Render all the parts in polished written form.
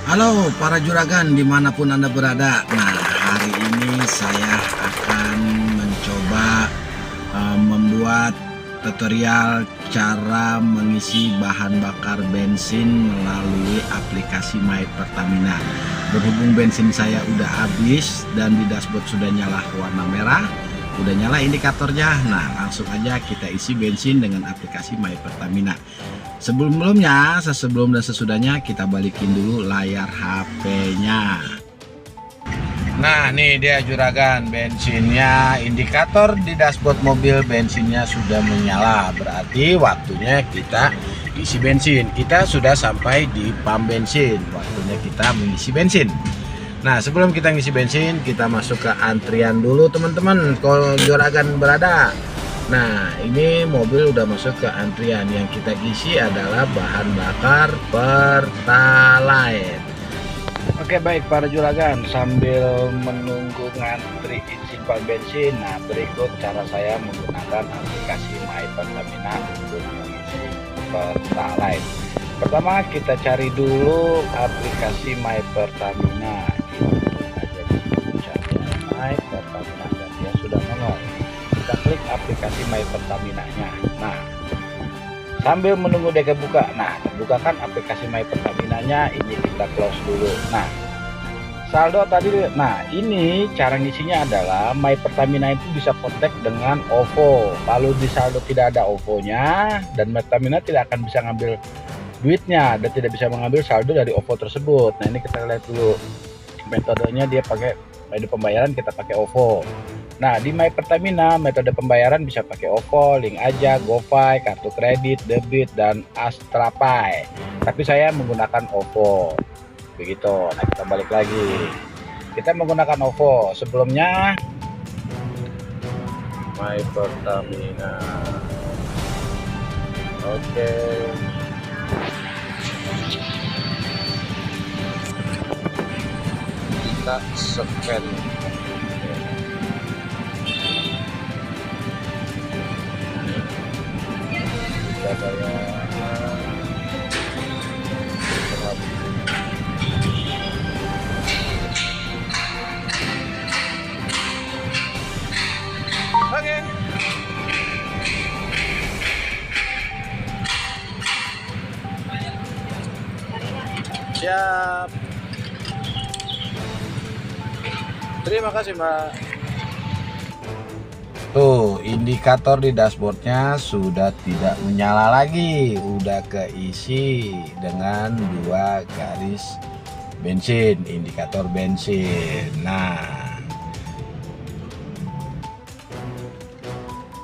Halo para juragan dimanapun Anda berada. Nah, hari ini saya akan mencoba membuat tutorial cara mengisi bahan bakar bensin melalui aplikasi My Pertamina. Berhubung bensin saya udah habis dan di dashboard sudah nyala warna merah, udah nyala indikatornya. Nah, langsung aja kita isi bensin dengan aplikasi My Pertamina. Sebelum dan sesudahnya kita balikin dulu layar HP-nya. Nah, nih dia juragan bensinnya, indikator di dashboard mobil bensinnya sudah menyala. Berarti waktunya kita isi bensin. Kita sudah sampai di pam bensin. Waktunya kita mengisi bensin. Nah, sebelum kita ngisi bensin, kita masuk ke antrian dulu teman-teman. Kalau juragan berada. Nah, ini mobil udah masuk ke antrian. Yang kita isi adalah bahan bakar Pertalite. Oke, baik para juragan, sambil menunggu ngantri isi pom bensin, nah berikut cara saya menggunakan aplikasi My Pertamina untuk mengisi Pertalite. Pertama kita cari dulu aplikasi My Pertamina. Ini aja di sini cari My Pertamina dan dia sudah nongol. Kita klik aplikasi My Pertamina-nya. Nah, sambil menunggu dia kebuka, nah bukakan aplikasi My Pertamina-nya, ini kita close dulu. Nah, saldo tadi, nah ini cara ngisinya adalah My Pertamina itu bisa kontak dengan OVO. Kalau di saldo tidak ada OVO-nya dan Pertamina tidak akan bisa ngambil duitnya dan tidak bisa mengambil saldo dari OVO tersebut. Nah, ini kita lihat dulu metodenya, dia pakai metode pembayaran, kita pakai OVO. Nah, di My Pertamina metode pembayaran bisa pakai OVO, link aja, GoPay, kartu kredit, debit, dan Astrapay. Tapi saya menggunakan OVO. Begitu. Nah, kita balik lagi. Kita menggunakan OVO. Sebelumnya My Pertamina. Oke. Kita scan. Oke. Siap. Terima kasih, Mbak. Tuh, indikator di dashboardnya sudah tidak menyala lagi, udah keisi dengan 2 garis bensin, indikator bensin.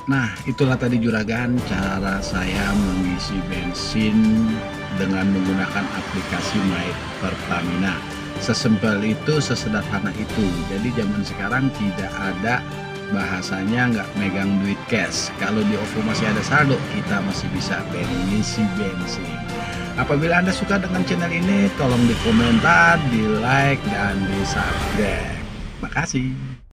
Nah, itulah tadi juragan cara saya mengisi bensin dengan menggunakan aplikasi My Pertamina. Sesimpel itu, sesederhana itu. Jadi zaman sekarang tidak ada bahasanya nggak megang duit cash. Kalau di OVO masih ada saldo, kita masih bisa mengisi bensin. Apabila Anda suka dengan channel ini, tolong di komentar, di like, dan di subscribe. Makasih.